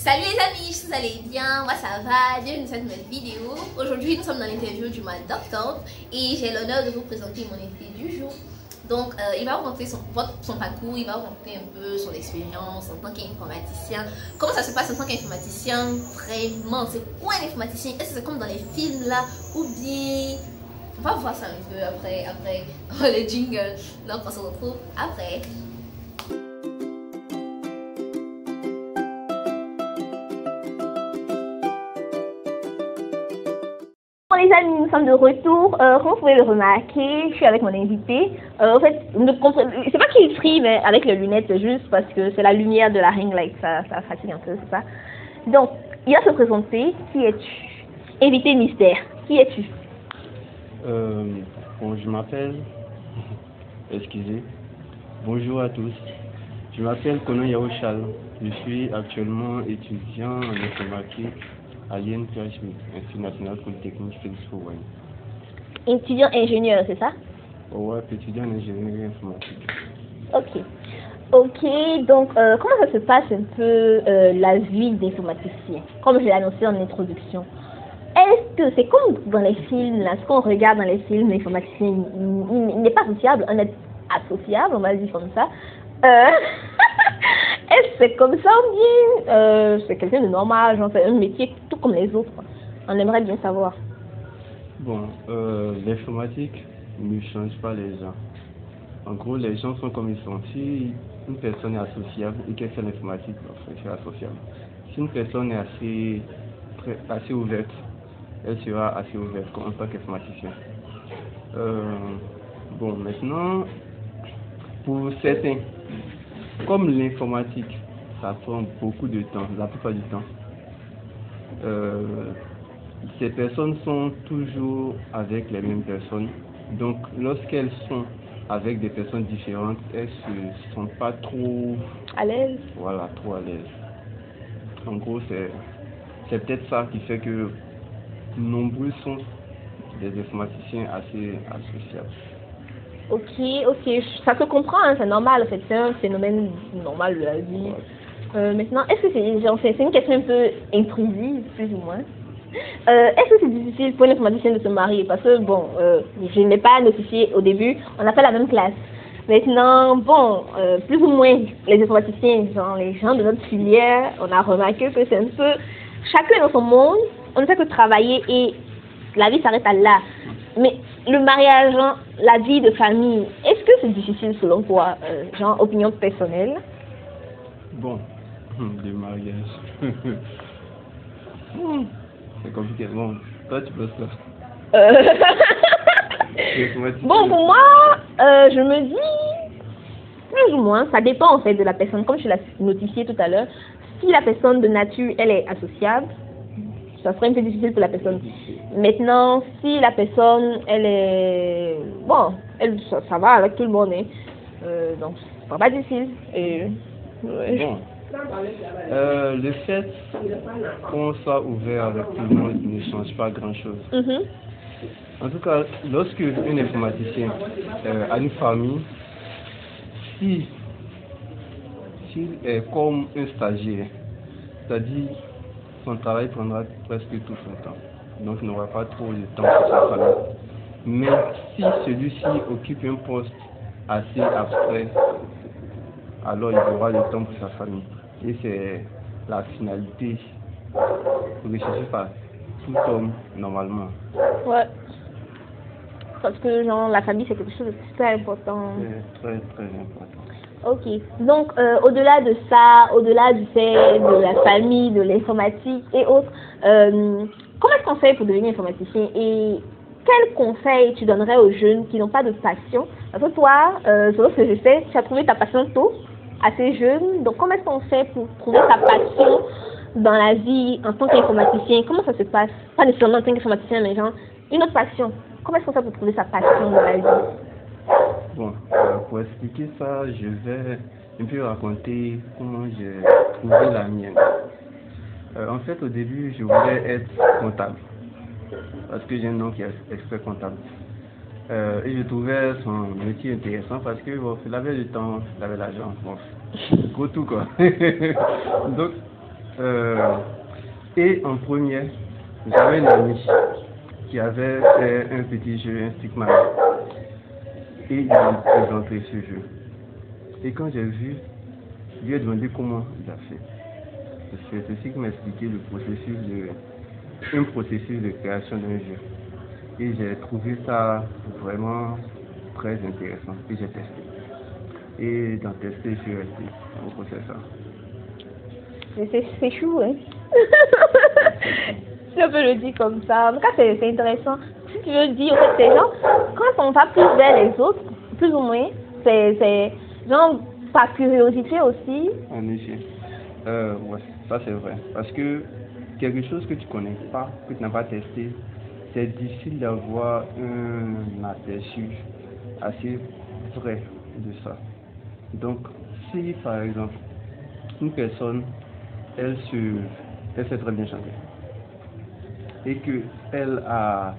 Salut les amis, j'espère que vous allez bien, moi ça va, bienvenue dans cette nouvelle vidéo. Aujourd'hui nous sommes dans l'interview du mois d'octobre et j'ai l'honneur de vous présenter mon invité du jour. Donc il va vous raconter son parcours, il va vous raconter un peu son expérience en tant qu'informaticien. Comment ça se passe en tant qu'informaticien vraiment, c'est quoi un informaticien? Est-ce que c'est comme dans les films là ou bien... On va voir ça un peu après le jingle. Donc on se retrouve après. Bon les amis, nous sommes de retour. Comme vous pouvez le remarquer, je suis avec mon invité. En fait, c'est pas qu'il frie, mais avec les lunettes, c'est juste parce que c'est la lumière de la ring light, ça fatigue un peu, c'est ça. Donc, il va se présenter. Qui es-tu? Invité mystère. Qui es-tu? Bon, je m'appelle, excusez, bonjour à tous, je m'appelle Kono Yaochal, je suis actuellement étudiant en informatique à l'INPH, Institut National Polytechnique Félix Houphouët. Étudiant ingénieur, c'est ça? Ouais, étudiant en ingénierie informatique. Ok, donc comment ça se passe un peu la vie d'informaticien? Comme je l'ai annoncé en introduction. Est-ce que c'est comme dans les films, là, ce qu'on regarde dans les films, l'informaticien, il n'est pas associable, on est associable, on va dire comme ça. Est-ce que c'est comme ça ou bien c'est quelqu'un de normal, genre c'est un métier tout comme les autres? On aimerait bien savoir. Bon, l'informatique ne change pas les gens. En gros, les gens sont comme ils sont. Si une personne est associable et qu'elle fait l'informatique, c'est associable. Si une personne est assez ouverte, elle sera assez ouverte en tant qu'informaticien. Bon, maintenant, pour certains, comme l'informatique, ça prend beaucoup de temps, la plupart du temps, ces personnes sont toujours avec les mêmes personnes. Donc, lorsqu'elles sont avec des personnes différentes, elles se sentent pas trop à l'aise. Voilà, trop à l'aise. En gros, c'est peut-être ça qui fait que nombreux sont des informaticiens assez associables. Ok, ça se comprend, hein, c'est normal, c'est un phénomène normal de la vie. Ouais. Maintenant, est-ce que c'est une question un peu intrusive, plus ou moins? Est-ce que c'est difficile pour un informaticien de se marier? Parce que, bon, je n'ai pas notifié au début, on a fait la même classe. Maintenant, bon, plus ou moins, les informaticiens, genre les gens de notre filière, on a remarqué que c'est un peu, chacun dans son monde, on ne fait que travailler et la vie s'arrête à là. Mais le mariage, genre, la vie de famille, est-ce que c'est difficile selon toi, genre, opinion personnelle? Bon, le mariage. C'est compliqué. Bon, toi tu penses quoi? Bon, pour moi, je me dis, plus ou moins, ça dépend en fait de la personne. Comme je l'ai notifié tout à l'heure, si la personne de nature, elle est associable, ça serait un peu difficile pour la personne. Maintenant, si la personne, elle est... Bon, ça va avec tout le monde, hein. Donc, c'est pas difficile. Ouais. Bon, le fait qu'on soit ouvert avec tout le monde ne change pas grand-chose. En tout cas, lorsque un informaticien a une famille, s'il est comme un stagiaire, c'est-à-dire son travail prendra presque tout son temps, donc il n'aura pas trop de temps pour sa famille. Mais si celui-ci occupe un poste assez abstrait, alors il aura le temps pour sa famille. Et c'est la finalité recherchée par tout homme normalement. Ouais. Parce que genre la famille c'est quelque chose de super important. C'est très très important. Ok. Donc au-delà de ça, au-delà du fait de la famille, de l'informatique et autres, comment est-ce qu'on fait pour devenir informaticien et quels conseils tu donnerais aux jeunes qui n'ont pas de passion? Parce que toi, selon ce que je sais, tu as trouvé ta passion tôt, assez jeune. Donc comment est-ce qu'on fait pour trouver sa passion dans la vie en tant qu'informaticien? Comment ça se passe? Pas nécessairement en tant qu'informaticien, mais genre une autre passion. Comment est-ce qu'on fait pour trouver sa passion dans la vie? Bon, pour expliquer ça, je vais un peu raconter comment j'ai trouvé la mienne. En fait, au début, je voulais être comptable, parce que j'ai un nom qui est expert comptable. Et je trouvais son métier intéressant parce que bon, il avait du temps, il avait l'argent, bon, gros tout quoi. Donc, Et en première, j'avais une amie qui avait fait un petit jeu, un Stickman. Et il m'a présenté ce jeu. Et quand j'ai vu, je lui ai demandé comment il a fait. C'est ceci qui m'a expliqué un processus de création d'un jeu. Et j'ai trouvé ça vraiment très intéressant. Et j'ai testé. Et dans tester, je suis resté. Donc c'est ça. C'est chou, hein. Si on peut le dire comme ça. En tout cas, c'est intéressant. Si tu veux dire, en fait, c'est genre, quand on va plus vers les autres, plus ou moins, c'est genre par curiosité aussi. En effet. Ouais, ça c'est vrai. Parce que quelque chose que tu connais pas, que tu n'as pas testé, c'est difficile d'avoir un aperçu assez vrai de ça. Donc, si par exemple, une personne, elle sait très bien chanter, et qu'elle a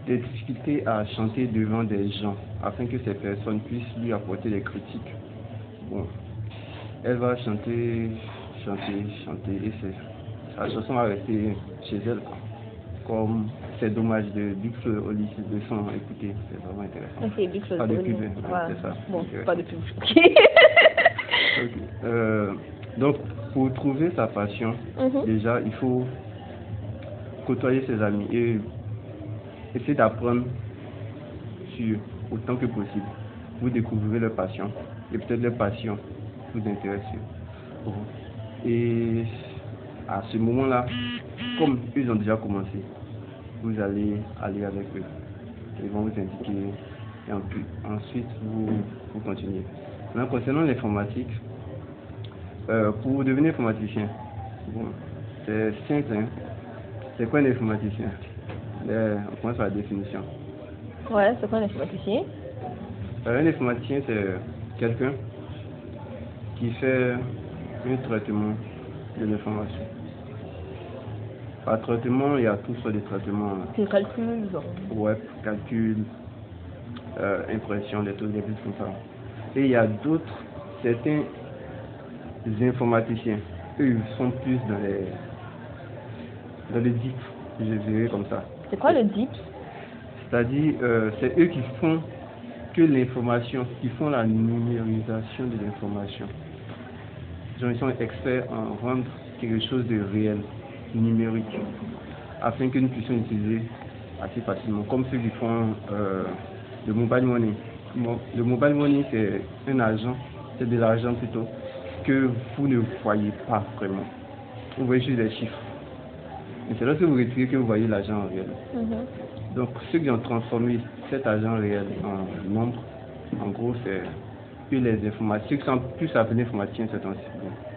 des difficultés à chanter devant des gens, afin que ces personnes puissent lui apporter des critiques, bon, elle va chanter, et sa chanson va rester chez elle. Comme c'est dommage de Big Flo au lycée de son écouter, c'est vraiment intéressant. Ok, Big Flo. Pas de pub, voilà. c'est ça. Bon, pas de pub. Ok. Donc, pour trouver sa passion, déjà, il faut côtoyer ses amis et essayer d'apprendre sur autant que possible. Vous découvrez leur passion et peut-être leur passion vous intéresse. Et à ce moment-là, comme ils ont déjà commencé, vous allez aller avec eux. Ils vont vous indiquer et ensuite vous continuez. Maintenant, concernant l'informatique, pour devenir informaticien, bon, c'est simple. Hein? C'est quoi un informaticien? On commence par la définition. Ouais, c'est quoi un informaticien? Un informaticien, c'est quelqu'un qui fait un traitement de l'information. Par traitement, il y a toutes sortes de traitements. C'est calcul, genre. Web, calcul, impression, des trucs comme ça. Et il y a certains informaticiens, eux, ils sont plus dans les deep, je dirais comme ça. C'est quoi le deep? C'est-à-dire, c'est eux qui font que l'information, qui font la numérisation de l'information. Ils sont experts en rendre quelque chose de réel, numérique, afin que nous puissions utiliser assez facilement, comme ceux qui font le mobile money. Le mobile money, c'est un argent, c'est de l'argent plutôt, que vous ne voyez pas vraiment. Vous voyez juste des chiffres. Et c'est lorsque vous retirez que vous voyez l'argent en réel. Donc, ceux qui ont transformé cet argent réel en nombre, en gros, c'est eux les informaticiens, qui sont plus appelés informaticiens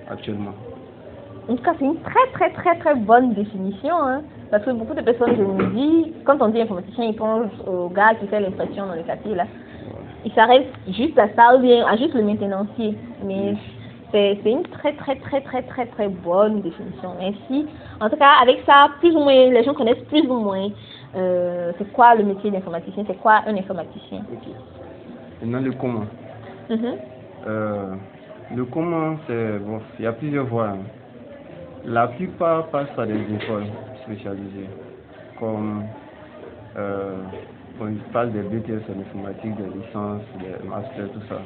actuellement. En tout cas, c'est une très bonne définition, hein, parce que beaucoup de personnes, je me dis, quand on dit informaticien, ils pensent au gars qui fait l'impression dans les quartiers, là. Il s'arrête juste à ça, ou bien à juste le maintenancier. Mais c'est une très bonne définition. Ainsi, en tout cas, avec ça, plus ou moins, les gens connaissent plus ou moins c'est quoi le métier d'informaticien, c'est quoi un informaticien. Ok. Maintenant, le comment. Le comment, c'est bon, il y a plusieurs voies. Hein. La plupart passent par des écoles spécialisées, comme on parle des BTS en informatique, des licences, des masters, tout ça.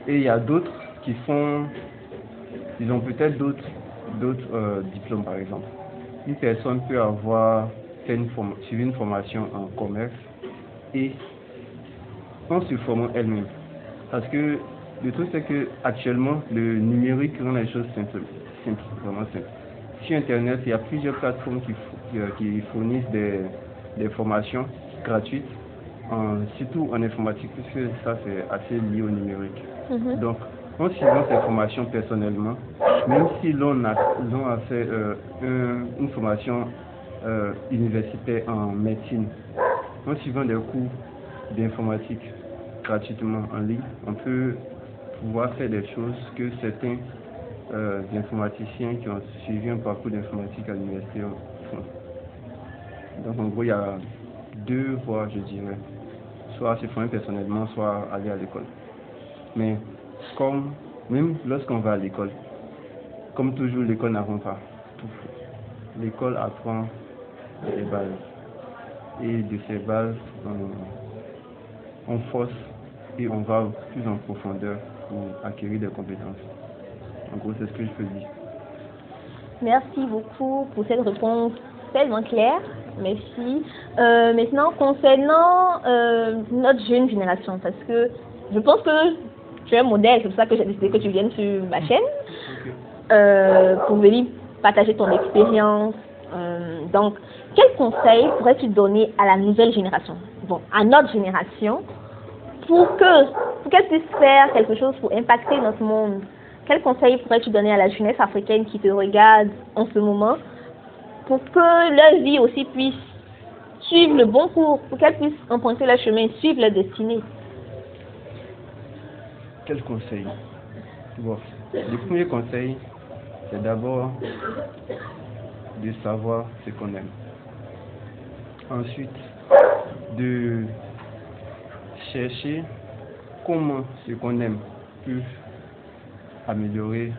Et il y a d'autres qui font, ils ont peut-être d'autres diplômes par exemple. Une personne peut avoir suivi une formation en commerce et en se formant elle-même. Parce que le truc c'est que actuellement le numérique rend les choses simples, vraiment simples. Sur internet, il y a plusieurs plateformes qui fournissent des formations gratuites, surtout en informatique, puisque ça c'est assez lié au numérique. Donc, en suivant ces formations personnellement, même si l'on a fait une formation universitaire en médecine, en suivant des cours d'informatique gratuitement en ligne, on peut pouvoir faire des choses que certains informaticiens qui ont suivi un parcours d'informatique à l'université font. Donc en gros, il y a deux voies, je dirais. Soit se former personnellement, soit aller à l'école. Mais même lorsqu'on va à l'école, comme toujours, l'école n'apprend pas tout. L'école apprend les bases. Et de ces bases, on force et on va plus en profondeur pour acquérir des compétences. En gros, c'est ce que je peux dire. Merci beaucoup pour cette réponse tellement claire. Merci. Maintenant, concernant notre jeune génération, parce que je pense que tu es un modèle, c'est pour ça que j'ai décidé que tu viennes sur ma chaîne pour venir partager ton expérience. Donc, quel conseil pourrais-tu donner à la nouvelle génération, bon, à notre génération, pour qu'elle puisse faire quelque chose pour impacter notre monde? Quel conseil pourrais-tu donner à la jeunesse africaine qui te regarde en ce moment pour que leur vie aussi puisse suivre le bon cours, pour qu'elle puisse emprunter leur chemin, suivre leur destinée? Quel conseil? Bon, le premier conseil, c'est d'abord de savoir ce qu'on aime. Ensuite, de chercher comment ce qu'on aime peut améliorer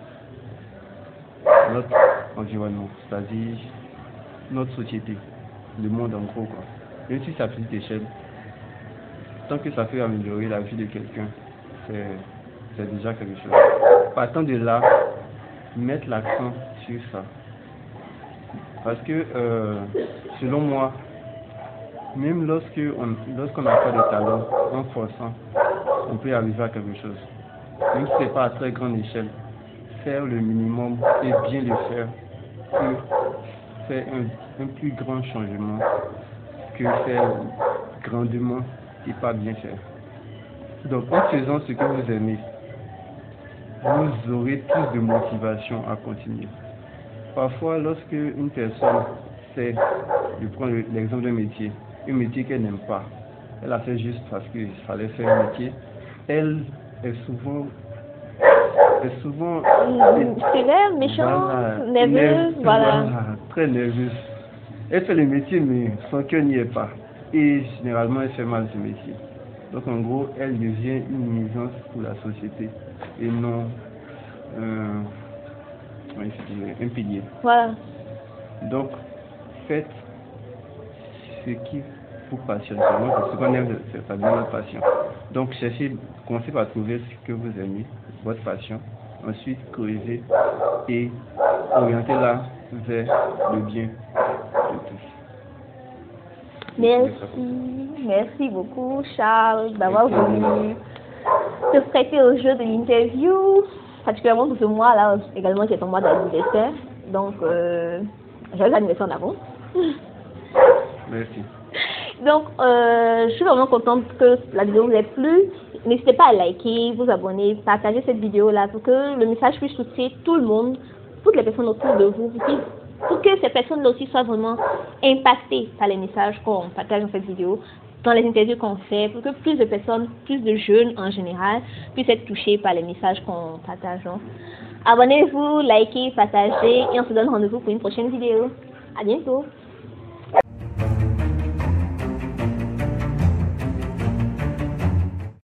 notre environnement, c'est-à-dire notre société, le monde en gros, quoi. Même si c'est à petite échelle, tant que ça peut améliorer la vie de quelqu'un, c'est déjà quelque chose. Partant de là, mettre l'accent sur ça. Parce que, selon moi, même lorsqu'on n'a pas de talent, en forçant, on peut arriver à quelque chose. Même si ce n'est pas à très grande échelle, faire le minimum et bien le faire peut faire un plus grand changement que faire grandement et pas bien faire. Donc, en faisant ce que vous aimez, vous aurez plus de motivation à continuer. Parfois, lorsque une personne sait, je prends l'exemple d'un métier, un métier qu'elle n'aime pas, elle a fait juste parce qu'il fallait faire un métier, elle est souvent sévère, méchante, nerveuse, voilà. Très nerveuse. Elle fait le métier, mais son cœur n'y est pas. Et généralement, elle fait mal ce métier. Donc, en gros, elle devient une nuisance pour la société et non un pilier. Voilà. Donc, faites ce qui vous passionne. Ce qu'on aime, c'est bien notre passion. Donc, commencez par trouver ce que vous aimez, votre passion. Ensuite, creusez et orientez-la vers le bien de tous. Merci beaucoup Charles d'avoir voulu te prêter au jeu de l'interview, particulièrement pour ce mois-là également qui est ton mois d'anniversaire. Donc, joyeux anniversaire en avant. Merci. Donc, je suis vraiment contente que la vidéo vous ait plu. N'hésitez pas à liker, vous abonner, partager cette vidéo-là pour que le message puisse toucher tout le monde, toutes les personnes autour de vous, pour que ces personnes-là aussi soient vraiment impactées par les messages qu'on partage dans cette vidéo, dans les interviews qu'on fait, pour que plus de personnes, plus de jeunes en général, puissent être touchés par les messages qu'on partage. Abonnez-vous, likez, partagez et on se donne rendez-vous pour une prochaine vidéo. À bientôt.